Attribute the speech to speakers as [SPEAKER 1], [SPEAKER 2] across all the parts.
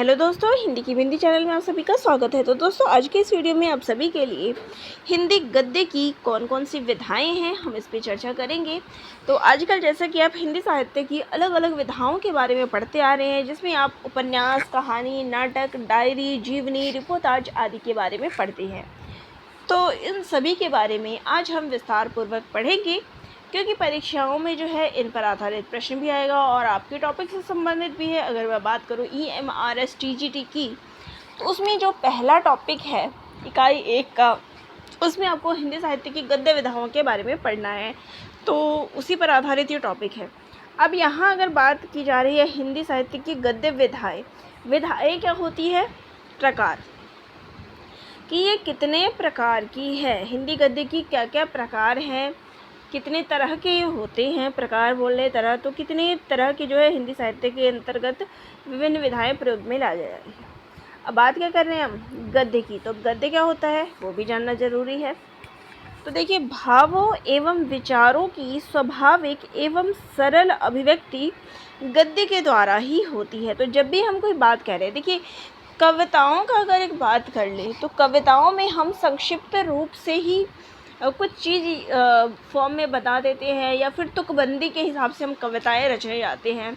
[SPEAKER 1] Hello दोस्तों, हिंदी की बिंदी channel में आप सभी का स्वागत है। तो दोस्तों, आज के इस वीडियो में आप सभी के लिए हिंदी गद्य की कौन कौन सी विधाएं हैं, हम इस पे चर्चा करेंगे। तो आजकल जैसा कि आप हिंदी साहित्य की अलग अलग विधाओं के बारे में पढ़ते आ रहे हैं, जिसमें आप उपन्यास, कहानी, नाटक, डायरी, जीवनी, रिपोर्टाज आदि के बारे में पढ़ते हैं। तो इन सभी के बारे में आज हम विस्तार पूर्वक पढ़ेंगे, क्योंकि परीक्षाओं में जो है इन पर आधारित प्रश्न भी आएगा और आपके टॉपिक से संबंधित भी है। अगर मैं बात करूँ EMRS TGT की, तो उसमें जो पहला टॉपिक है इकाई 1 का, उसमें आपको हिंदी साहित्य की गद्य विधाओं के बारे में पढ़ना है। तो उसी पर आधारित ये टॉपिक है। अब यहाँ अगर बात की जा रही है हिंदी साहित्य की गद्य विधाएँ क्या होती है, प्रकार, कि ये कितने प्रकार की है, हिंदी गद्य की क्या क्या प्रकार हैं, कितने तरह के होते हैं। प्रकार बोलने तरह, तो कितने तरह की जो है हिंदी साहित्य के अंतर्गत विभिन्न विधाएं प्रयोग में ला जा रही है। अब बात क्या कर रहे हैं हम, गद्य की। तो गद्य क्या होता है वो भी जानना जरूरी है। तो देखिए, भावों एवं विचारों की स्वाभाविक एवं सरल अभिव्यक्ति गद्य के द्वारा ही होती है। तो जब भी हम कोई बात कह रहे हैं, देखिए कविताओं का अगर एक बात कर ले, तो कविताओं में हम संक्षिप्त रूप से ही कुछ चीज़ फॉर्म में बता देते हैं, या फिर तुकबंदी के हिसाब से हम कविताएं रचने जाते हैं,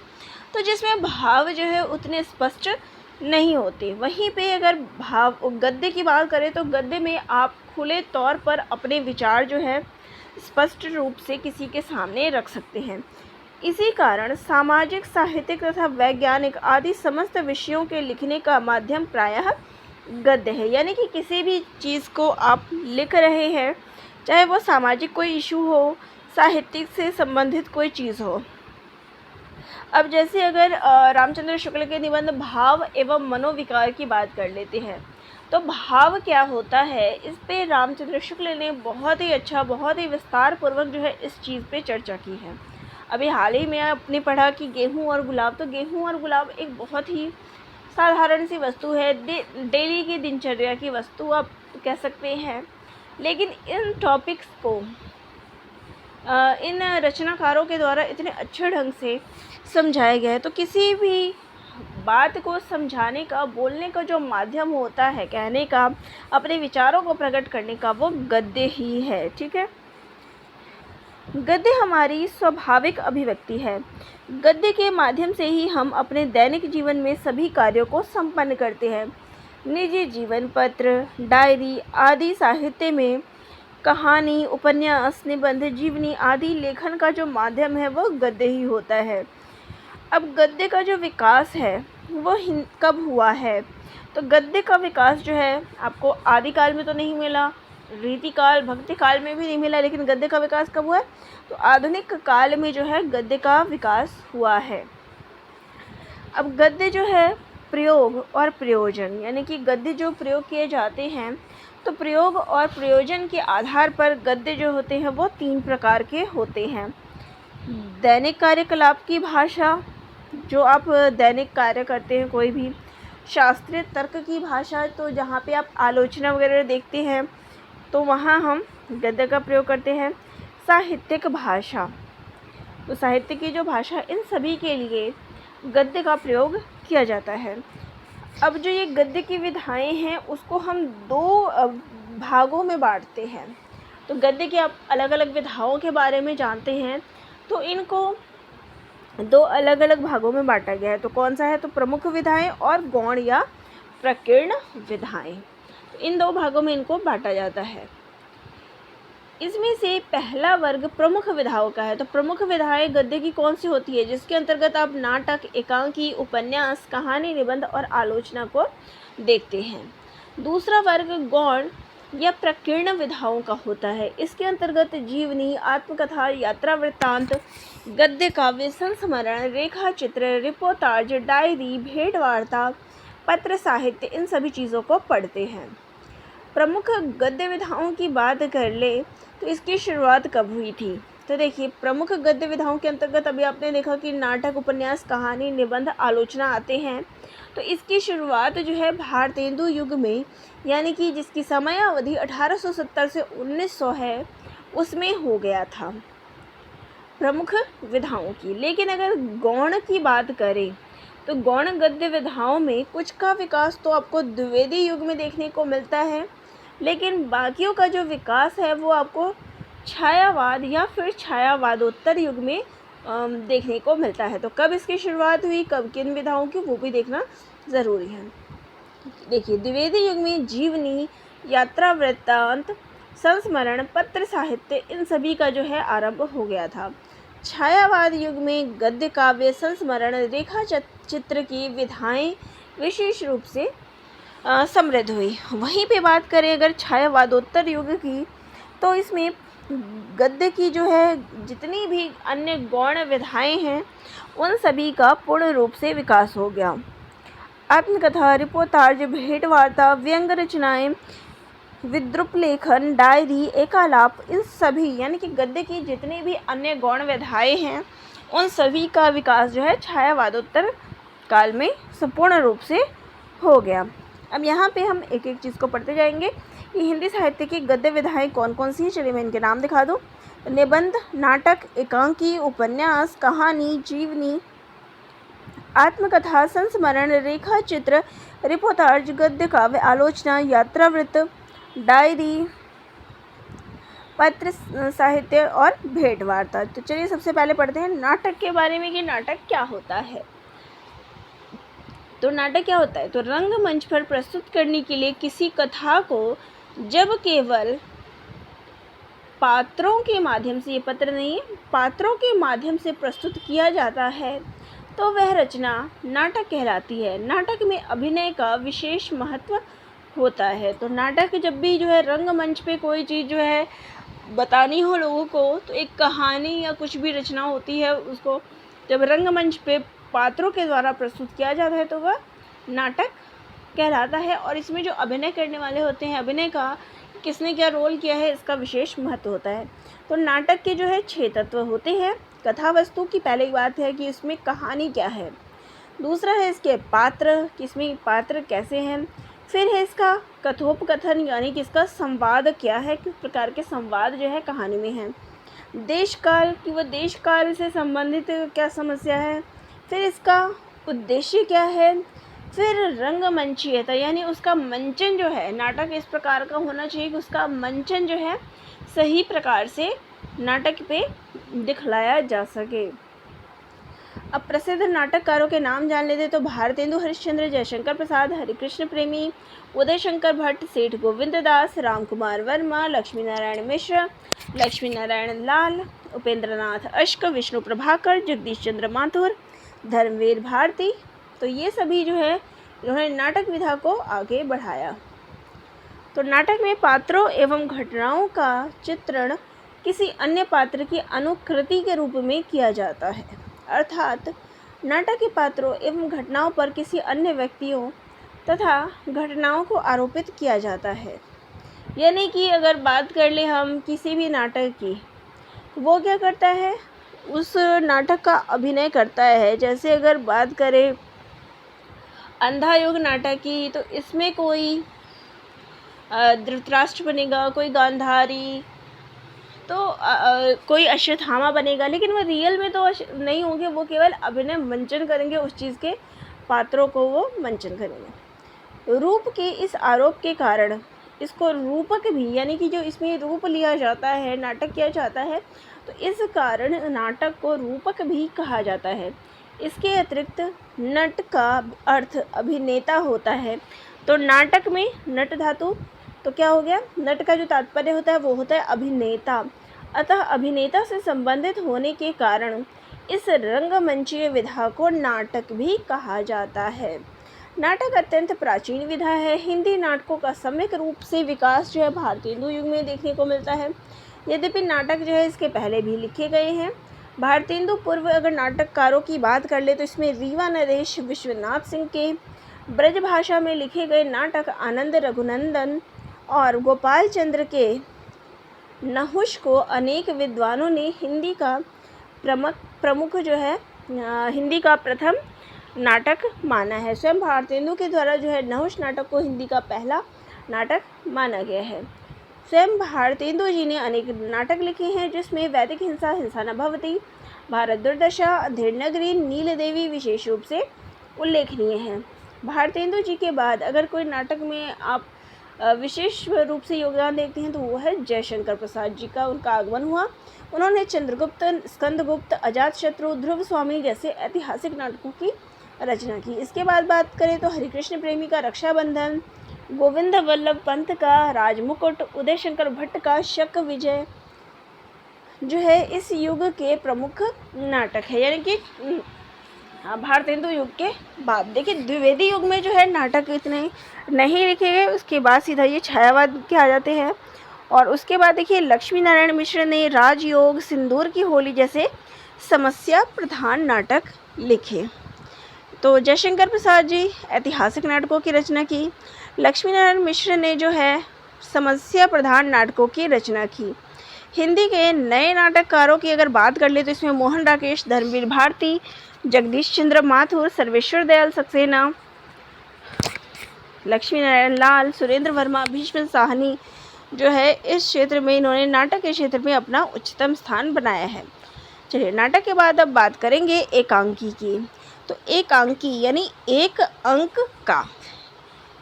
[SPEAKER 1] तो जिसमें भाव जो है उतने स्पष्ट नहीं होते। वहीं पे अगर भाव गद्य की बात करें, तो गद्य में आप खुले तौर पर अपने विचार जो है स्पष्ट रूप से किसी के सामने रख सकते हैं। इसी कारण सामाजिक, साहित्यिक तथा वैज्ञानिक आदि समस्त विषयों के लिखने का माध्यम प्रायः गद्य है। यानी कि किसी भी चीज़ को आप लिख रहे हैं, चाहे वो सामाजिक कोई इशू हो, साहित्यिक से संबंधित कोई चीज़ हो। अब जैसे अगर रामचंद्र शुक्ल के निबंध भाव एवं मनोविकार की बात कर लेते हैं, तो भाव क्या होता है, इस पे रामचंद्र शुक्ल ने बहुत ही अच्छा, बहुत ही विस्तार पूर्वक जो है इस चीज़ पे चर्चा की है। अभी हाल ही में आपने पढ़ा कि गेहूँ और गुलाब। तो गेहूँ और गुलाब एक बहुत ही साधारण सी वस्तु है, डेली की दिनचर्या की वस्तु आप कह सकते हैं। लेकिन इन टॉपिक्स को इन रचनाकारों के द्वारा इतने अच्छे ढंग से समझाया गया है। तो किसी भी बात को समझाने का, बोलने का जो माध्यम होता है, कहने का, अपने विचारों को प्रकट करने का, वो गद्य ही है। ठीक है, गद्य हमारी स्वाभाविक अभिव्यक्ति है। गद्य के माध्यम से ही हम अपने दैनिक जीवन में सभी कार्यों को संपन्न करते हैं। निजी जीवन पत्र, डायरी आदि साहित्य में कहानी, उपन्यास, निबंध, जीवनी आदि लेखन का जो माध्यम है वो गद्य ही होता है। अब गद्य का जो विकास है वो कब हुआ है, तो गद्य का विकास जो है आपको आदिकाल में तो नहीं मिला, रीतिकाल, भक्ति काल में भी नहीं मिला, लेकिन गद्य का विकास कब हुआ है, तो आधुनिक काल में जो है गद्य का विकास हुआ है। अब गद्य जो है प्रयोग और प्रयोजन, यानी कि गद्य जो प्रयोग किए जाते हैं, तो प्रयोग और प्रयोजन के आधार पर गद्य जो होते हैं वो 3 प्रकार के होते हैं। दैनिक कार्यकलाप की भाषा, जो आप दैनिक कार्य करते हैं कोई भी। शास्त्रीय तर्क की भाषा, तो जहाँ पे आप आलोचना वगैरह देखते हैं, तो वहाँ हम गद्य का प्रयोग करते हैं। साहित्यिक भाषा, तो साहित्य की जो भाषा, इन सभी के लिए गद्य का प्रयोग किया जाता है। अब जो ये गद्य की विधाएं हैं उसको हम 2 भागों में बांटते हैं। तो गद्य की आप अलग अलग विधाओं के बारे में जानते हैं, तो इनको 2 अलग अलग भागों में बांटा गया है। तो कौन सा है, तो प्रमुख विधाएं और गौण या प्रकीर्ण विधाएं। तो इन 2 भागों में इनको बांटा जाता है। इसमें से पहला वर्ग प्रमुख विधाओं का है। तो प्रमुख विधाएं गद्य की कौन सी होती है, जिसके अंतर्गत आप नाटक, एकांकी, उपन्यास, कहानी, निबंध और आलोचना को देखते हैं। दूसरा वर्ग गौण या प्रकीर्ण विधाओं का होता है। इसके अंतर्गत जीवनी, आत्मकथा, यात्रा वृत्तांत, गद्य काव्य, संस्मरण, रेखा चित्र, रिपोर्टाज, डायरी, भेंट वार्ता, पत्र साहित्य, इन सभी चीज़ों को पढ़ते हैं। प्रमुख गद्य विधाओं की बात कर ले, तो इसकी शुरुआत कब हुई थी, तो देखिए प्रमुख गद्य विधाओं के अंतर्गत अभी आपने देखा कि नाटक, उपन्यास, कहानी, निबंध, आलोचना आते हैं। तो इसकी शुरुआत जो है भारतेंदु युग में, यानी कि जिसकी समय अवधि 1870 से 1900 है, उसमें हो गया था प्रमुख विधाओं की। लेकिन अगर गौण की बात करें, तो गौण गद्य विधाओं में कुछ का विकास तो आपको द्विवेदी युग में देखने को मिलता है, लेकिन बाकियों का जो विकास है वो आपको छायावाद या फिर छायावादोत्तर युग में देखने को मिलता है। तो कब इसकी शुरुआत हुई, कब किन विधाओं की, वो भी देखना ज़रूरी है। देखिए, द्विवेदी युग में जीवनी, यात्रा वृत्तांत, संस्मरण, पत्र साहित्य, इन सभी का जो है आरंभ हो गया था। छायावाद युग में गद्य काव्य, संस्मरण, रेखा चित्र की विधाएं विशेष रूप से समृद्ध हुई। वहीं पे बात करें अगर छायावादोत्तर युग की, तो इसमें गद्य की जो है जितनी भी अन्य गौण विधाएं हैं उन सभी का पूर्ण रूप से विकास हो गया। आत्मकथा, रिपोर्टाज, भेंट वार्ता, व्यंग रचनाएं, विद्रूप लेखन, डायरी, एकालाप, इन सभी यानी कि गद्य की जितनी भी अन्य गौण विधाएं हैं उन सभी का विकास जो है छायावादोत्तर काल में संपूर्ण रूप से हो गया। अब यहाँ पे हम एक एक चीज़ को पढ़ते जाएंगे कि हिंदी साहित्य की गद्य विधाएं कौन कौन सी हैं। चलिए मैं इनके नाम दिखा दूँ। निबंध, नाटक, एकांकी, उपन्यास, कहानी, जीवनी, आत्मकथा, संस्मरण, रेखा चित्र, रिपोर्टाज, गद्य काव्य, आलोचना, यात्रावृत्त, डायरी, पत्र साहित्य और भेंट वार्ता। तो चलिए सबसे पहले पढ़ते हैं नाटक के बारे में कि नाटक क्या होता है। तो नाटक क्या होता है, तो रंगमंच पर प्रस्तुत करने के लिए किसी कथा को जब केवल पात्रों के माध्यम से, ये पत्र नहीं है, पात्रों के माध्यम से प्रस्तुत किया जाता है तो वह रचना नाटक कहलाती है। नाटक में अभिनय का विशेष महत्व होता है। तो नाटक जब भी जो है रंगमंच पे कोई चीज़ जो है बतानी हो लोगों को, तो एक कहानी या कुछ भी रचना होती है, उसको जब रंगमंच पे पात्रों के द्वारा प्रस्तुत किया जाता है तो वह नाटक कहलाता है। और इसमें जो अभिनय करने वाले होते हैं, अभिनय का किसने क्या रोल किया है, इसका विशेष महत्व होता है। तो नाटक के जो है 6 तत्व होते हैं। कथा वस्तु की पहली बात है कि इसमें कहानी क्या है। दूसरा है इसके पात्र, कि इसमें पात्र कैसे हैं। फिर है इसका कथोपकथन, यानी कि इसका संवाद क्या है, किस प्रकार के संवाद जो है कहानी में है। देश काल, कि वह देश काल से संबंधित क्या समस्या है। फिर इसका उद्देश्य क्या है। फिर रंगमंचीयता, यानी उसका मंचन जो है, नाटक इस प्रकार का होना चाहिए कि उसका मंचन जो है सही प्रकार से नाटक पे दिखलाया जा सके। अब प्रसिद्ध नाटककारों के नाम जान लेते तो भारतेंदु हरिश्चंद्र, जयशंकर प्रसाद, हरिकृष्ण प्रेमी, उदय शंकर भट्ट, सेठ गोविंद दास, रामकुमार वर्मा, लक्ष्मी नारायण मिश्र, लक्ष्मी नारायण लाल, उपेंद्र नाथ अश्क, विष्णु प्रभाकर, जगदीश चंद्र माथुर, धर्मवीर भारती। तो ये सभी जो है इन्होंने नाटक विधा को आगे बढ़ाया। तो नाटक में पात्रों एवं घटनाओं का चित्रण किसी अन्य पात्र की अनुकृति के रूप में किया जाता है। अर्थात नाटक के पात्रों एवं घटनाओं पर किसी अन्य व्यक्तियों तथा घटनाओं को आरोपित किया जाता है। यानी कि अगर बात कर ले हम किसी भी नाटक की, वो क्या करता है, उस नाटक का अभिनय करता है। जैसे अगर बात करें अंधा युग नाटक की, तो इसमें कोई धृतराष्ट्र बनेगा, कोई गांधारी, तो कोई अश्वत्थामा बनेगा, लेकिन वो रियल में तो नहीं होंगे, वो केवल अभिनय मंचन करेंगे, उस चीज़ के पात्रों को वो मंचन करेंगे। रूप के इस आरोप के कारण इसको रूपक भी, यानी कि जो इसमें रूप लिया जाता है, नाटक किया जाता है, तो इस कारण नाटक को रूपक भी कहा जाता है। इसके अतिरिक्त नट का अर्थ अभिनेता होता है। तो नाटक में नट धातु, तो क्या हो गया, नट का जो तात्पर्य होता है वो होता है अभिनेता। अतः अभिनेता से संबंधित होने के कारण इस रंगमंचीय विधा को नाटक भी कहा जाता है। नाटक अत्यंत प्राचीन विधा है। हिंदी नाटकों का सम्यक रूप से विकास जो है भारतेंदु युग में देखने को मिलता है। यद्यपि नाटक जो है इसके पहले भी लिखे गए हैं। भारतेंदु पूर्व अगर नाटककारों की बात कर ले तो इसमें रीवा नरेश, विश्वनाथ सिंह के ब्रज भाषा में लिखे गए नाटक आनंद रघुनंदन और गोपाल चंद्र के नहुष को अनेक विद्वानों ने हिंदी का प्रमुख जो है हिंदी का प्रथम नाटक माना है। स्वयं भारतेंदु के द्वारा जो है नहुष नाटक को हिंदी का पहला नाटक माना गया है। स्वयं भारतेंदु जी ने अनेक नाटक लिखे हैं, जिसमें वैदिक हिंसा, हिंसा न भवति, भारत दुर्दशा, अंधेर नगरी, नील देवी विशेष रूप से उल्लेखनीय हैं। भारतेंदु जी के बाद अगर कोई नाटक में आप विशेष रूप से योगदान देखते हैं तो वो है जयशंकर प्रसाद जी का। उनका आगमन हुआ। उन्होंने चंद्रगुप्त, स्कंदगुप्त, अजातशत्रु, ध्रुव स्वामी जैसे ऐतिहासिक नाटकों की रचना की। इसके बाद बात करें तो हरिकृष्ण प्रेमी का रक्षाबंधन, गोविंद वल्लभ पंत का राजमुकुट, उदय शंकर भट्ट का शक विजय जो है इस युग के प्रमुख नाटक है, यानी कि भारतेंदु युग के बाद। देखिए द्विवेदी युग में जो है नाटक इतने नहीं लिखे गए, उसके बाद सीधा ये छायावाद के आ जाते हैं। और उसके बाद देखिए लक्ष्मी नारायण मिश्र ने राजयोग, सिंदूर की होली जैसे समस्या प्रधान नाटक लिखे। तो जयशंकर प्रसाद जी ऐतिहासिक नाटकों की रचना की, लक्ष्मी नारायण मिश्र ने जो है समस्या प्रधान नाटकों की रचना की। हिंदी के नए नाटककारों की अगर बात कर ले तो इसमें मोहन राकेश, धर्मवीर भारती, जगदीश चंद्र माथुर, सर्वेश्वर दयाल सक्सेना, लक्ष्मी नारायण लाल, सुरेंद्र वर्मा, भीष्म साहनी जो है इस क्षेत्र में इन्होंने नाटक के क्षेत्र में अपना उच्चतम स्थान बनाया है। चलिए नाटक के बाद अब बात करेंगे एकांकी की। तो एकांकी यानी एक अंक का,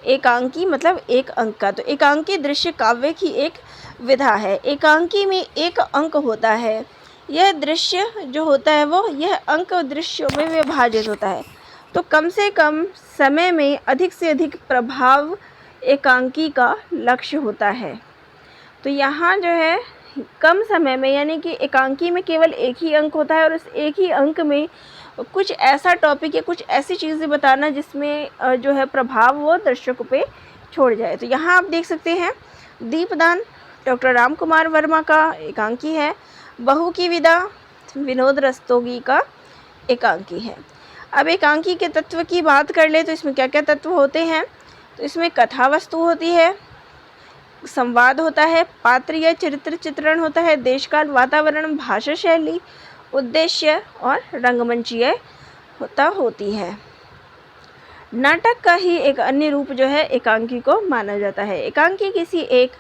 [SPEAKER 1] एकांकी मतलब एक अंक का। तो एकांकी दृश्य काव्य की एक विधा है। एकांकी में एक अंक होता है। यह दृश्य जो होता है वो यह अंक दृश्यों में विभाजित होता है। तो कम से कम समय में अधिक से अधिक प्रभाव एकांकी का लक्ष्य होता है। तो यहाँ जो है कम समय में, यानी कि एकांकी में केवल एक ही अंक होता है और उस एक ही अंक में कुछ ऐसा टॉपिक या कुछ ऐसी चीज़ें बताना जिसमें जो है प्रभाव वो दर्शकों पे छोड़ जाए। तो यहाँ आप देख सकते हैं दीपदान डॉक्टर राम कुमार वर्मा का एकांकी है, बहू की विदा विनोद रस्तोगी का एकांकी है। अब एकांकी के तत्व की बात कर ले तो इसमें क्या क्या तत्व होते हैं। तो इसमें कथा वस्तु होती है, संवाद होता है, पात्र या चरित्र चित्रण होता है, देशकाल, वातावरण, भाषा शैली, उद्देश्य और रंगमंचीय होती है। नाटक का ही एक अन्य रूप जो है एकांकी को माना जाता है। एकांकी किसी एक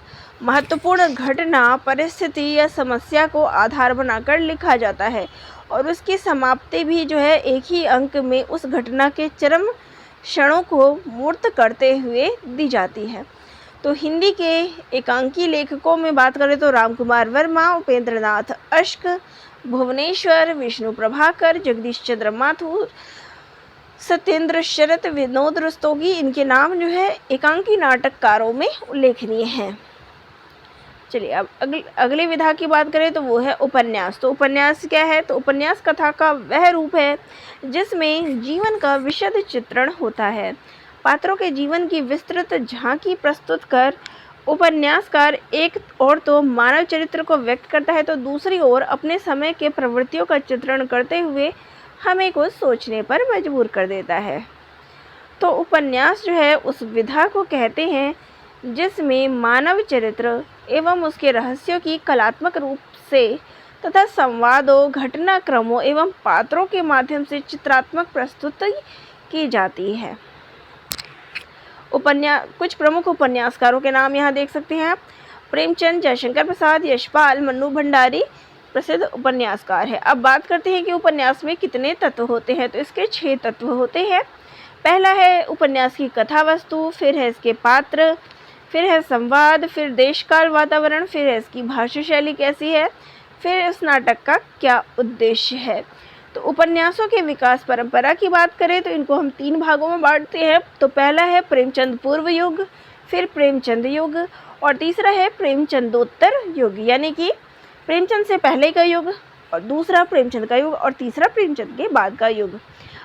[SPEAKER 1] महत्वपूर्ण घटना, परिस्थिति या समस्या को आधार बनाकर लिखा जाता है और उसकी समाप्ति भी जो है एक ही अंक में उस घटना के चरम क्षणों को मूर्त करते हुए दी जाती है। तो हिंदी के एकांकी लेखकों में बात करें तो राम कुमार वर्मा, उपेंद्र नाथ अश्क, भुवनेश्वर, विष्णु प्रभाकर, जगदीश चंद्र माथुर, सत्येंद्र शरत, विनोद रस्तोगी, इनके नाम जो है एकांकी नाटककारों में उल्लेखनीय हैं। चलिए अब अगले विधा की बात करें तो वो है उपन्यास। तो उपन्यास क्या है। तो उपन्यास कथा का वह रूप है जिसमें जीवन का विशद चित्रण होता है। पात्रों के जीवन की विस्तृत झांकी प्रस्तुत कर उपन्यासकार एक और तो मानव चरित्र को व्यक्त करता है तो दूसरी ओर अपने समय के प्रवृत्तियों का चित्रण करते हुए हमें कुछ सोचने पर मजबूर कर देता है। तो उपन्यास जो है उस विधा को कहते हैं जिसमें मानव चरित्र एवं उसके रहस्यों की कलात्मक रूप से तथा संवादों, घटनाक्रमों एवं पात्रों के माध्यम से चित्रात्मक प्रस्तुति की जाती है। कुछ प्रमुख उपन्यासकारों के नाम यहाँ देख सकते हैं आप। प्रेमचंद, जयशंकर प्रसाद, यशपाल, मन्नू भंडारी प्रसिद्ध उपन्यासकार है। अब बात करते हैं कि उपन्यास में कितने तत्व होते हैं। तो इसके 6 तत्व होते हैं। पहला है उपन्यास की कथा वस्तु, फिर है इसके पात्र, फिर है संवाद, फिर देशकाल वातावरण, फिर है इसकी भाषा शैली कैसी है, फिर उस नाटक का क्या उद्देश्य है। तो उपन्यासों के विकास परंपरा की बात करें तो इनको हम 3 भागों में बांटते हैं। तो पहला है प्रेमचंद पूर्व युग, फिर प्रेमचंद युग और तीसरा है प्रेमचंदोत्तर युग, यानी कि प्रेमचंद से पहले का युग और दूसरा प्रेमचंद का युग और तीसरा प्रेमचंद के बाद का युग।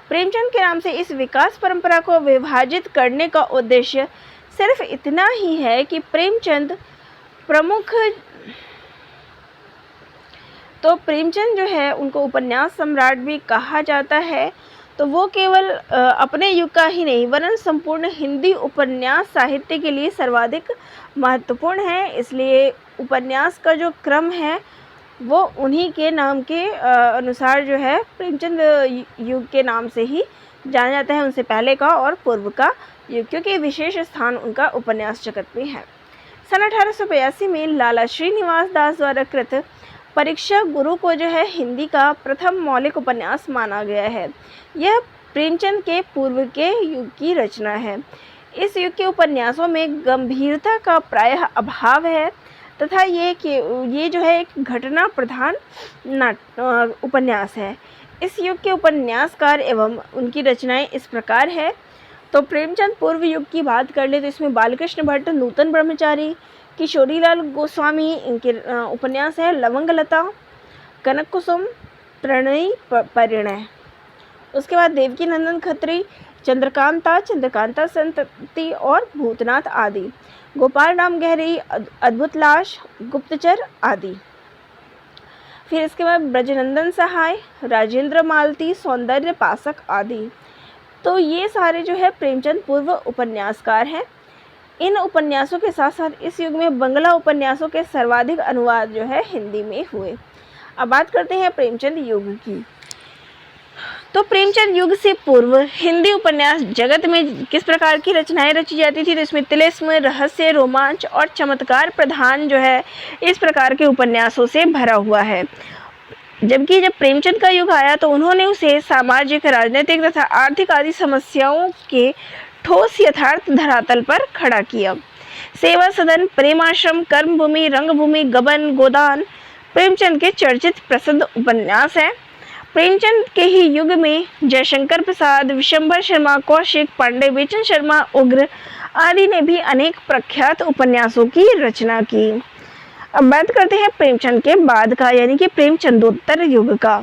[SPEAKER 1] प्रेमचंद के नाम से इस विकास परंपरा को विभाजित करने का उद्देश्य सिर्फ इतना ही है कि प्रेमचंद जो है उनको उपन्यास सम्राट भी कहा जाता है। तो वो केवल अपने युग का ही नहीं वरन संपूर्ण हिंदी उपन्यास साहित्य के लिए सर्वाधिक महत्वपूर्ण है। इसलिए उपन्यास का जो क्रम है वो उन्हीं के नाम के अनुसार जो है प्रेमचंद युग के नाम से ही जाना जाता है, उनसे पहले का और पूर्व का युग, क्योंकि विशेष स्थान उनका उपन्यास जगत में है। सन 1882 में लाला श्रीनिवास दास द्वारा कृत परीक्षा गुरु को जो है हिंदी का प्रथम मौलिक उपन्यास माना गया है। यह प्रेमचंद के पूर्व के युग की रचना है। इस युग के उपन्यासों में गंभीरता का प्रायः अभाव है तथा ये जो है एक घटना प्रधान उपन्यास है। इस युग के उपन्यासकार एवं उनकी रचनाएं इस प्रकार है। तो प्रेमचंद पूर्व युग की बात कर ले तो इसमें बालकृष्ण भट्ट, नूतन ब्रह्मचारी, किशोरीलाल गोस्वामी, इनके उपन्यास है लवंगलता, कनक कुसुम, प्रणयी परिणय। उसके बाद देवकीनंदन खत्री, चंद्रकांता संतति और भूतनाथ आदि, गोपाल राम गहरी, अद्भुत लाश, गुप्तचर आदि। फिर इसके बाद ब्रजनंदन सहाय, राजेंद्र मालती, सौंदर्य पासक आदि। तो ये सारे जो है प्रेमचंद पूर्व उपन्यासकार हैं। इन उपन्यासों के साथ साथ इस युग में बंगला उपन्यासों के सर्वाधिक अनुवाद जो है हिंदी में हुए। अब बात करते हैं प्रेमचंद युग की। तो प्रेमचंद युग से पूर्व हिंदी उपन्यास जगत में किस प्रकार की रचनाएं रची जाती थी? तो इसमें तिलिस्म, रहस्य, रोमांच और चमत्कार प्रधान जो है इस प्रकार के उपन्यासों से भरा हुआ है। जबकि जब प्रेमचंद का युग आया तो उन्होंने उसे सामाजिक, राजनीतिक तथा आर्थिक आदि समस्याओं के ठोस यथार्थ धरातल पर खड़ा किया। सेवा सदन, प्रेमाश्रम, कर्मभूमि, रंगभूमि, गबन, गोदान प्रेमचंद के चर्चित प्रसिद्ध उपन्यास हैं। प्रेमचंद के ही युग में जयशंकर प्रसाद, विशंभर शर्मा, कौशिक पांडे, बेचन शर्मा, उग्र आदि ने भी अनेक प्रख्यात उपन्यासों की रचना की। अब बात करते हैं प्रेमचंद के बाद का, यानी कि प्रेमचंदोत्तर युग का।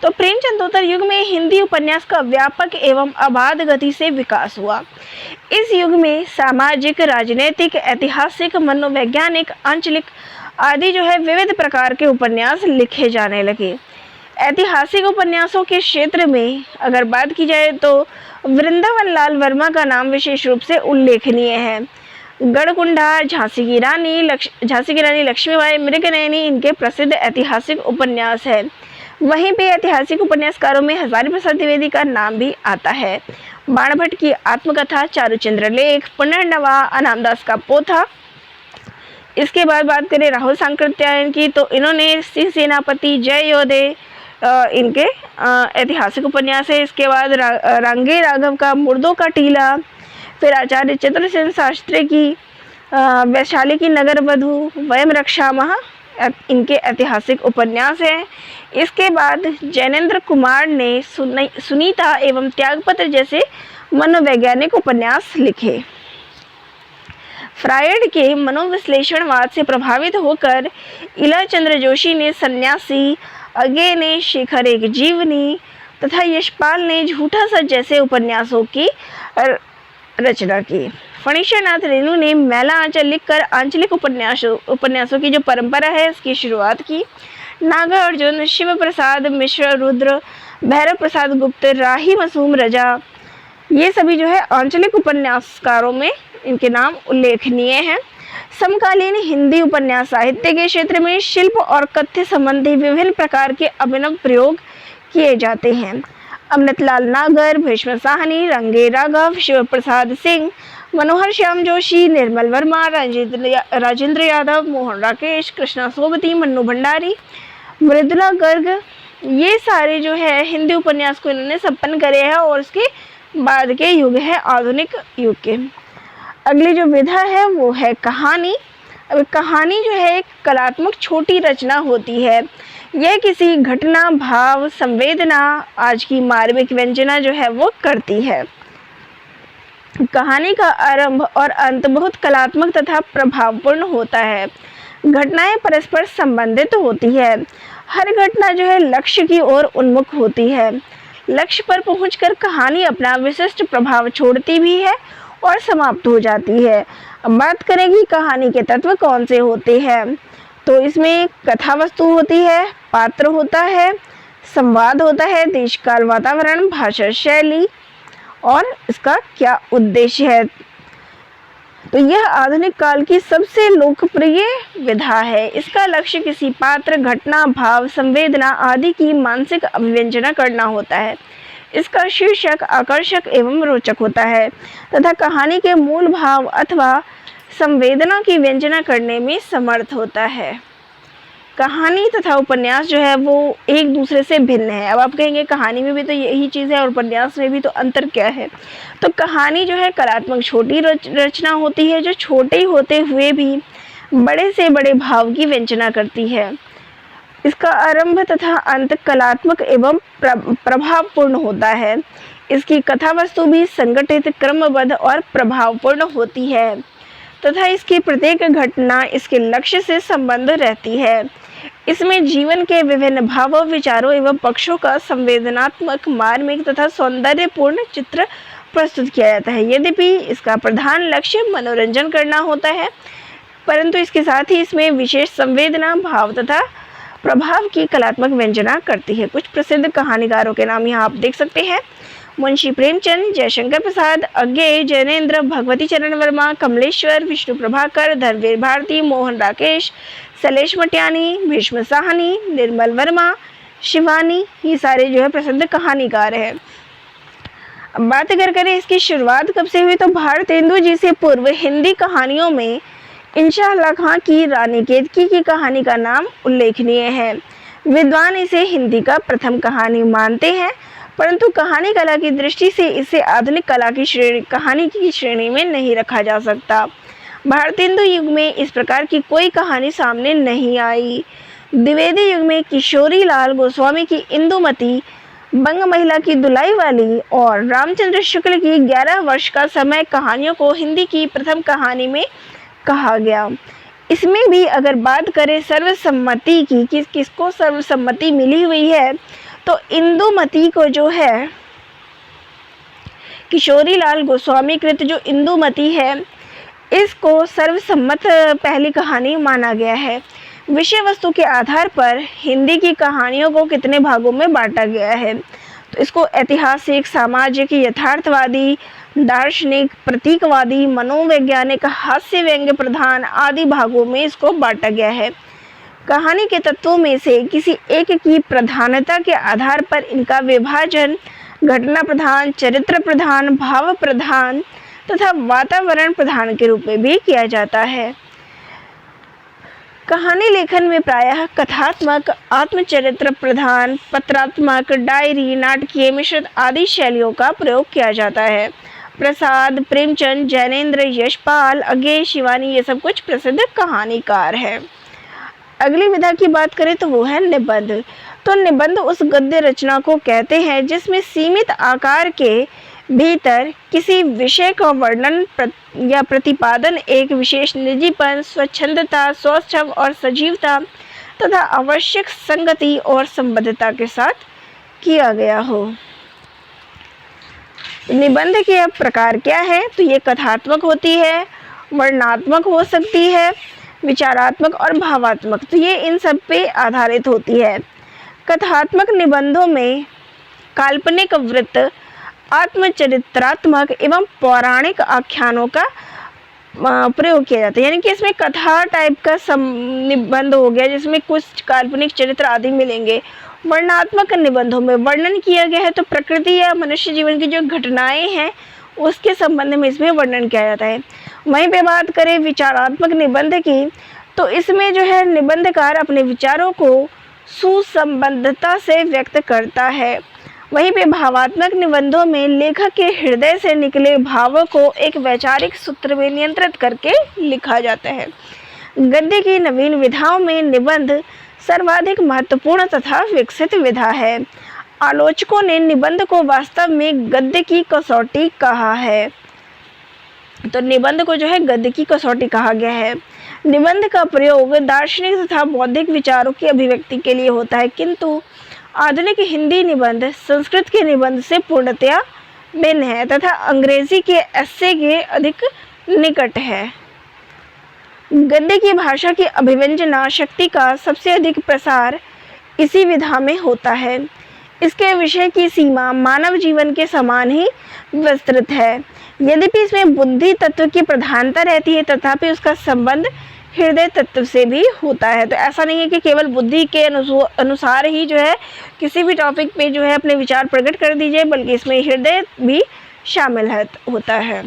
[SPEAKER 1] तो प्रेमचंदोत्तर युग में हिंदी उपन्यास का व्यापक एवं अबाध गति से विकास हुआ। इस युग में सामाजिक, राजनीतिक, ऐतिहासिक, मनोवैज्ञानिक, आंचलिक आदि जो है विविध प्रकार के उपन्यास लिखे जाने लगे। ऐतिहासिक उपन्यासों के क्षेत्र में अगर बात की जाए तो वृंदावन लाल वर्मा का नाम विशेष रूप से उल्लेखनीय है। गढ़कुंडार, झांसी की रानी लक्ष्मीबाई, मृगनयनी इनके प्रसिद्ध ऐतिहासिक उपन्यास है। वहीं पे ऐतिहासिक उपन्यासकारों में हजारी प्रसाद द्विवेदी का नाम भी आता है। बाणभट्ट की आत्मकथा, चारुचंद्र लेख, पुनर्नवा, अनामदास का पोथा। इसके बाद बात करें राहुल सांकृत्यायन की, तो इन्होंने सिंह सेनापति, जय योधे इनके ऐतिहासिक उपन्यास है। इसके बाद रांगे राघव का मुर्दों का टीला, फिर आचार्य चतुरसेन शास्त्री की वैशाली की नगर वधु, वयम रक्षामः इनके ऐतिहासिक उपन्यास हैं। इसके बाद जैनेन्द्र कुमार ने सुनीता एवं त्यागपत्र जैसे मनोवैज्ञानिक उपन्यास लिखे। फ्रायड के मनोविश्लेषणवाद से प्रभावित होकर इला चंद्र जोशी ने सन्यासी, अगे ने शेखर एक जीवनी तथा यशपाल ने झूठा सच जैसे उपन्यासों की रचना की। फणीश्वरनाथ रेणु ने मैला आंचल लिखकर आंचलिक उपन्यासों की जो परंपरा है इसकी शुरुआत की। नागार्जुन, शिव प्रसाद मिश्र, रुद्र, भैरव प्रसाद गुप्त, राही मासूम रजा, ये सभी जो है आंचलिक उपन्यासकारों में इनके नाम उल्लेखनीय हैं। समकालीन हिंदी उपन्यास साहित्य के क्षेत्र में शिल्प और कथ्य संबंधी विभिन्न प्रकार के अभिनव प्रयोग किए जाते हैं। अमृतलाल नागर, भीष्म साहनी, रंगे राघव, शिव प्रसाद सिंह, मनोहर श्याम जोशी, निर्मल वर्मा, राजेंद्र यादव, मोहन राकेश, कृष्णा सोबती, मन्नू भंडारी, मृदुला गर्ग, ये सारे जो है हिंदी उपन्यास को इन्होंने संपन्न करे हैं और उसके बाद के युग है आधुनिक युग के। अगली जो विधा है वो है कहानी। अब कहानी जो है एक कलात्मक छोटी रचना होती है। यह किसी घटना, भाव, संवेदना, आज की मार्मिक व्यंजना जो है वो करती है। कहानी का आरंभ और अंत बहुत कलात्मक तथा प्रभावपूर्ण होता है। घटनाएं परस्पर संबंधित होती है। हर घटना जो है लक्ष्य की ओर उन्मुख होती है। लक्ष्य पर पहुंचकर कहानी अपना विशिष्ट प्रभाव छोड़ती भी है और समाप्त हो जाती है। अब बात करेंगे कहानी के तत्व कौन से होते हैं, तो इसमें कथा वस्तु होती है, पात्र होता है, संवाद होता है, देश काल वातावरण, भाषा शैली और इसका क्या उद्देश्य है। तो यह आधुनिक काल की सबसे लोकप्रिय विधा है। इसका लक्ष्य किसी पात्र, घटना, भाव, संवेदना आदि की मानसिक अभिव्यंजना करना होता है। इसका शीर्षक आकर्षक एवं रोचक होता है तथा कहानी के मूल भाव अथवा संवेदना की व्यंजना करने में समर्थ होता है। कहानी तथा उपन्यास जो है वो एक दूसरे से भिन्न है। अब आप कहेंगे कहानी में भी तो यही चीज़ है और उपन्यास में भी, तो अंतर क्या है? तो कहानी जो है कलात्मक छोटी रचना होती है जो छोटे होते हुए भी बड़े से बड़े भाव की व्यंजना करती है। इसका आरंभ तथा अंत कलात्मक एवं प्रभावपूर्ण होता है। इसकी कथा वस्तु भी संगठित, क्रमबद्ध और प्रभावपूर्ण होती है तथा इसकी प्रत्येक घटना इसके लक्ष्य से संबंध रहती है। इसमें जीवन के विभिन्न भावों, विचारों एवं पक्षों का संवेदनात्मक, मार्मिक तथा सौंदर्यपूर्ण चित्र प्रस्तुत किया जाता है। यद्यपि इसका प्रधान लक्ष्य मनोरंजन करना होता है, परंतु इसके साथ ही इसमें विशेष संवेदना, भाव तथा प्रभाव की कलात्मक व्यंजना करती है। कुछ प्रसिद्ध कहानीकारों के नाम यहाँ आप देख सकते हैं। मुंशी प्रेमचंद, जयशंकर प्रसाद, अज्ञेय, जैनेन्द्र, भगवती चरण वर्मा, कमलेश्वर, विष्णु प्रभाकर, धर्मवीर भारती, मोहन राकेश, शैलेश मटियानी, भीष्म साहनी, निर्मल वर्मा, शिवानी, ये सारे जो है प्रसिद्ध कहानीकार हैं। अब बात अगर करें इसकी शुरुआत कब से हुई, तो भारतेंदु जी से पूर्व हिंदी कहानियों में इंशाअल्लाह खां की रानी केतकी की कहानी का नाम उल्लेखनीय है। विद्वान इसे हिंदी का प्रथम कहानी मानते हैं, परंतु कहानी कला की दृष्टि से इसे आधुनिक कला की कहानी की श्रेणी में नहीं रखा जा सकता। भारतेंदु युग में इस प्रकार की कोई कहानी सामने नहीं आई। द्विवेदी युग में किशोरी लाल गोस्वामी की इंदुमती, बंग महिला की दुलाई वाली और रामचंद्र शुक्ल की 11 वर्ष का समय कहानियों को हिंदी की प्रथम कहानी में कहा गया। इसमें भी अगर बात करें सर्वसम्मति की, किसको सर्वसम्मति मिली हुई है, तो इंदुमती को जो है किशोरी लाल गोस्वामी कृत जो इंदुमती है, इसको सर्वसम्मत पहली कहानी माना गया है। विषय वस्तु के आधार पर हिंदी की कहानियों को कितने भागों में बांटा गया है, तो इसको ऐतिहासिक, सामाजिक, यथार्थवादी, दार्शनिक, प्रतीकवादी, मनोवैज्ञानिक, हास्य व्यंग्य प्रधान आदि भागों में इसको बांटा गया है। कहानी के तत्वों में से किसी एक की प्रधानता के आधार पर इनका विभाजन घटना प्रधान, चरित्र प्रधान, भाव प्रधान तथा वातावरण प्रधान के रूप में भी किया जाता है। कहानी लेखन में प्रायः कथात्मक, आत्मचरित्र प्रधान, पत्रात्मक, डायरी, नाटकीय, मिश्रित आदि शैलियों का प्रयोग किया जाता है। प्रसाद, प्रेमचंद, जैनेन्द्र, यशपाल, अज्ञेय, शिवानी, ये सब कुछ प्रसिद्ध कहानीकार हैं। अगली विधा की बात करें तो वो है निबंध। तो निबंध उस गद्य रचना को कहते हैं जिसमें सीमित आकार के भीतर किसी विषय का वर्णन या प्रतिपादन एक विशेष निजीपन, स्वच्छंदता, सौष्ठव और सजीवता तथा आवश्यक संगति और संबद्धता के साथ किया गया हो। निबंध के प्रकार क्या है, तो ये कथात्मक होती है, वर्णनात्मक हो सकती है, विचारात्मक और भावात्मक, तो ये इन सब पे आधारित होती है। कथात्मक निबंधों में काल्पनिक वृत्त, आत्मचरित्रात्मक एवं पौराणिक आख्यानों का प्रयोग किया जाता है, यानी कि इसमें कथा टाइप का निबंध हो गया जिसमें कुछ काल्पनिक चरित्र आदि मिलेंगे। वर्णनात्मक निबंधों में वर्णन किया गया है, तो प्रकृति या मनुष्य जीवन की जो घटनाएं हैं उसके संबंध में इसमें वर्णन किया जाता है। वहीं पे बात करें विचारात्मक निबंध की, तो इसमें जो है निबंधकार अपने विचारों को सुसंबद्धता से व्यक्त करता है। वहीं पे भावात्मक निबंधों में लेखक के हृदय से निकले भावों को एक वैचारिक सूत्र में नियंत्रित करके लिखा जाता है। गद्य की नवीन विधाओं में निबंध सर्वाधिक महत्वपूर्ण तथा विकसित विधा है। आलोचकों ने निबंध को वास्तव में गद्य की कसौटी कहा है। तो निबंध को जो है गद्य की कसौटी कहा गया है। निबंध का प्रयोग दार्शनिक तथा बौद्धिक विचारों की अभिव्यक्ति के लिए होता है, किंतु आधुनिक हिंदी निबंध संस्कृत के निबंध से पूर्णतया भिन्न है तथा अंग्रेजी के एस्से के अधिक निकट है। गद्य की भाषा की अभिव्यंजना शक्ति का सबसे अधिक प्रसार इसी विधा में होता है। इसके विषय की सीमा मानव जीवन के समान ही विस्तृत है। यद्यपि इसमें बुद्धि तत्व की प्रधानता रहती है, तथापि उसका संबंध हृदय तत्व से भी होता है। तो ऐसा नहीं है कि केवल बुद्धि के अनुसार ही जो है किसी भी टॉपिक पे जो है अपने विचार प्रकट कर दीजिए, बल्कि इसमें हृदय भी शामिल होता है।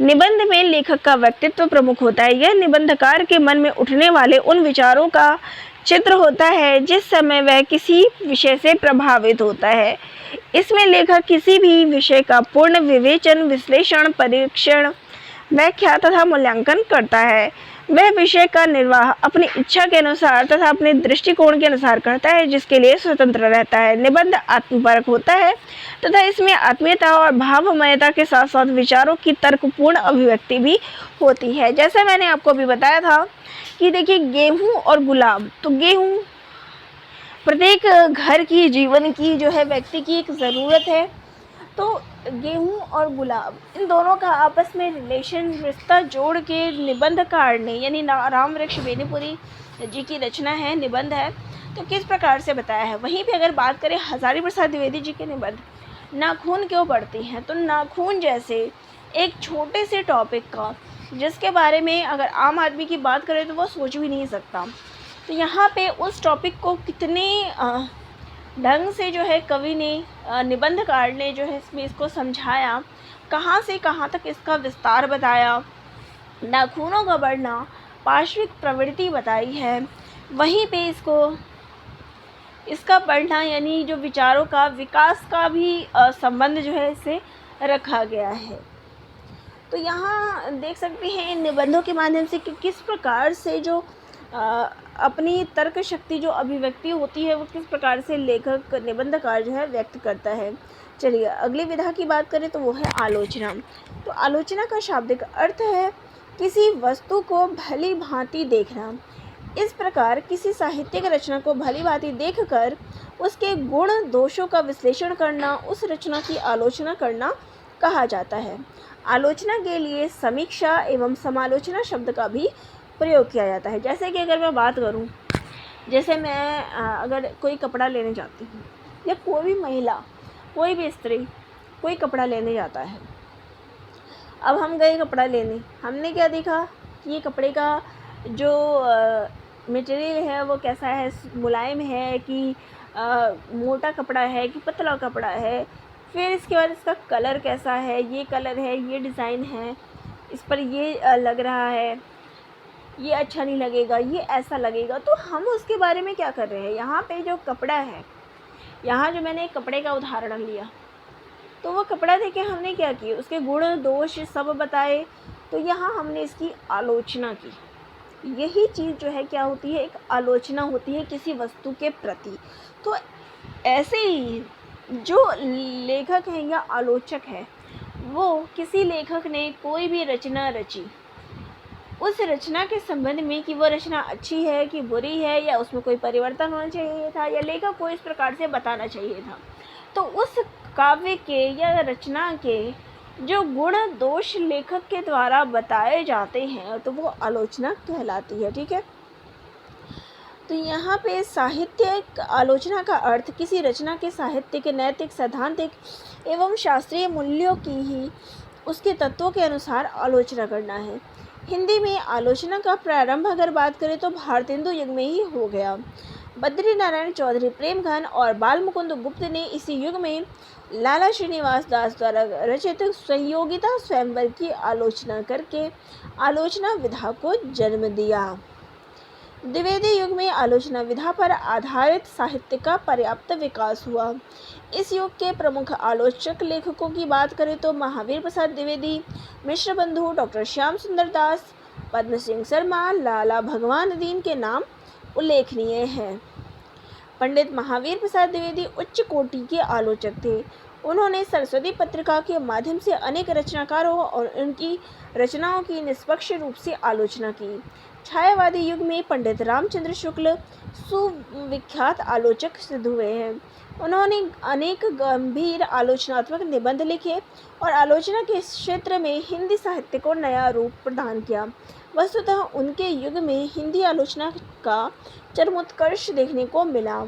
[SPEAKER 1] निबंध में लेखक का व्यक्तित्व प्रमुख होता है। यह निबंधकार के मन में उठने वाले उन विचारों का चित्र होता है जिस समय वह किसी विषय से प्रभावित होता है। इसमें लेखक किसी भी विषय का पूर्ण विवेचन, विश्लेषण, परीक्षण, व्याख्या तथा मूल्यांकन करता है। वह विषय का निर्वाह अपनी इच्छा के अनुसार तथा अपने दृष्टिकोण के अनुसार करता है, जिसके लिए स्वतंत्र रहता है। निबंध आत्मपरक होता है तथा इसमें आत्मीयता और भावमयता के साथ साथ विचारों की तर्कपूर्ण अभिव्यक्ति भी होती है। जैसे मैंने आपको अभी बताया था कि देखिए, गेहूँ और गुलाब, तो गेहूँ प्रत्येक घर की, जीवन की जो है, व्यक्ति की एक ज़रूरत है। तो गेहूँ और गुलाब, इन दोनों का आपस में रिलेशन, रिश्ता जोड़ के निबंधकार ने, यानी राम वृक्ष बेनीपुरी जी की रचना है, निबंध है, तो किस प्रकार से बताया है। वहीं पे अगर बात करें हज़ारी प्रसाद द्विवेदी जी के निबंध, नाखून क्यों पड़ती हैं, तो नाखून जैसे एक छोटे से टॉपिक का, जिसके बारे में अगर आम आदमी की बात करें तो वो सोच भी नहीं सकता, तो यहाँ पे उस टॉपिक को कितने ढंग से जो है कवि ने, निबंधकार ने जो है इसमें इसको समझाया, कहाँ से कहाँ तक इसका विस्तार बताया, नाखूनों का बढ़ना, पार्श्विक प्रवृत्ति बताई है, वहीं पे इसका बढ़ना यानी जो विचारों का विकास का भी संबंध जो है इससे रखा गया है। तो यहाँ देख सकते हैं इन निबंधों के माध्यम से कि किस प्रकार से जो अपनी तर्क शक्ति, जो अभिव्यक्ति होती है, वो किस प्रकार से लेखक, निबंधकार जो है व्यक्त करता है। चलिए अगली विधा की बात करें तो वो है आलोचना। तो आलोचना का शाब्दिक अर्थ है किसी वस्तु को भली भांति देखना। इस प्रकार किसी साहित्यिक रचना को भली भांति देखकर उसके गुण दोषों का विश्लेषण करना, उस रचना की आलोचना करना कहा जाता है। आलोचना के लिए समीक्षा एवं समालोचना शब्द का भी प्रयोग किया जाता है। जैसे कि अगर मैं बात करूं, जैसे मैं अगर कोई कपड़ा लेने जाती हूँ, या कोई भी महिला, कोई भी स्त्री कोई कपड़ा लेने जाता है। अब हम गए कपड़ा लेने, हमने क्या देखा कि ये कपड़े का जो मटेरियल है वो कैसा है, मुलायम है कि मोटा कपड़ा है कि पतला कपड़ा है। फिर इसके बाद इसका कलर कैसा है, ये कलर है, ये डिज़ाइन है, इस पर ये लग रहा है, ये अच्छा नहीं लगेगा, ये ऐसा लगेगा। तो हम उसके बारे में क्या कर रहे हैं, यहाँ पे जो कपड़ा है, यहाँ जो मैंने एक कपड़े का उदाहरण लिया, तो वो कपड़ा देख के हमने क्या किया, उसके गुण दोष सब बताए, तो यहाँ हमने इसकी आलोचना की। यही चीज़ जो है क्या होती है, एक आलोचना होती है किसी वस्तु के प्रति। तो ऐसे ही जो लेखक है या आलोचक है, वो किसी लेखक ने कोई भी रचना रची, उस रचना के संबंध में कि वो रचना अच्छी है कि बुरी है, या उसमें कोई परिवर्तन होना चाहिए था, या लेखक को इस प्रकार से बताना चाहिए था, तो उस काव्य के या रचना के जो गुण दोष लेखक के द्वारा बताए जाते हैं, तो वो आलोचना कहलाती है। ठीक है, तो यहाँ पे साहित्यिक आलोचना का अर्थ किसी रचना के साहित्यिक, नैतिक, सैद्धांतिक एवं शास्त्रीय मूल्यों की ही उसके तत्वों के अनुसार आलोचना करना है। हिंदी में आलोचना का प्रारंभ अगर बात करें तो भारतेंदु युग में ही हो गया। बद्री नारायण चौधरी, प्रेमघन और बाल मुकुंद गुप्त ने इसी युग में लाला श्रीनिवास दास द्वारा रचित संयोगिता स्वयंवर की आलोचना करके आलोचना विधा को जन्म दिया। द्विवेदी युग में आलोचना विधा पर आधारित साहित्य का पर्याप्त विकास हुआ। इस युग के प्रमुख आलोचक लेखकों की बात करें तो महावीर प्रसाद द्विवेदी, मिश्र बंधु, डॉक्टर श्याम सुंदर दास, पद्म सिंह शर्मा, लाला भगवान दीन के नाम उल्लेखनीय हैं। पंडित महावीर प्रसाद द्विवेदी उच्च कोटि के आलोचक थे। उन्होंने सरस्वती पत्रिका के माध्यम से अनेक रचनाकारों और उनकी रचनाओं की निष्पक्ष रूप से आलोचना की। छायावादी युग में पंडित रामचंद्र शुक्ल सुविख्यात आलोचक सिद्ध हुए हैं। उन्होंने अनेक गंभीर आलोचनात्मक निबंध लिखे और आलोचना के क्षेत्र में हिंदी साहित्य को नया रूप प्रदान किया। वस्तुतः उनके युग में हिंदी आलोचना का चरमोत्कर्ष देखने को मिला।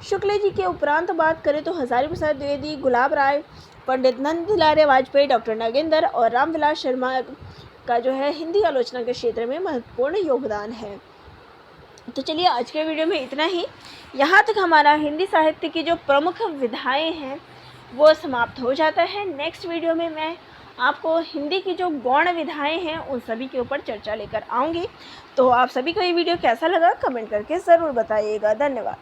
[SPEAKER 1] शुक्ल जी के उपरांत बात करें तो हजारी प्रसाद द्विवेदी, गुलाब राय, पंडित नंदलाल वाजपेयी, डॉक्टर नागेंद्र और रामविलास शर्मा का जो है हिंदी आलोचना के क्षेत्र में महत्वपूर्ण योगदान है। तो चलिए आज के वीडियो में इतना ही। यहाँ तक हमारा हिंदी साहित्य की जो प्रमुख विधाएं हैं वो समाप्त हो जाता है। नेक्स्ट वीडियो में मैं आपको हिंदी की जो गौण विधाएँ हैं उन सभी के ऊपर चर्चा लेकर आऊँगी। तो आप सभी को ये वीडियो कैसा लगा कमेंट करके ज़रूर बताइएगा। धन्यवाद।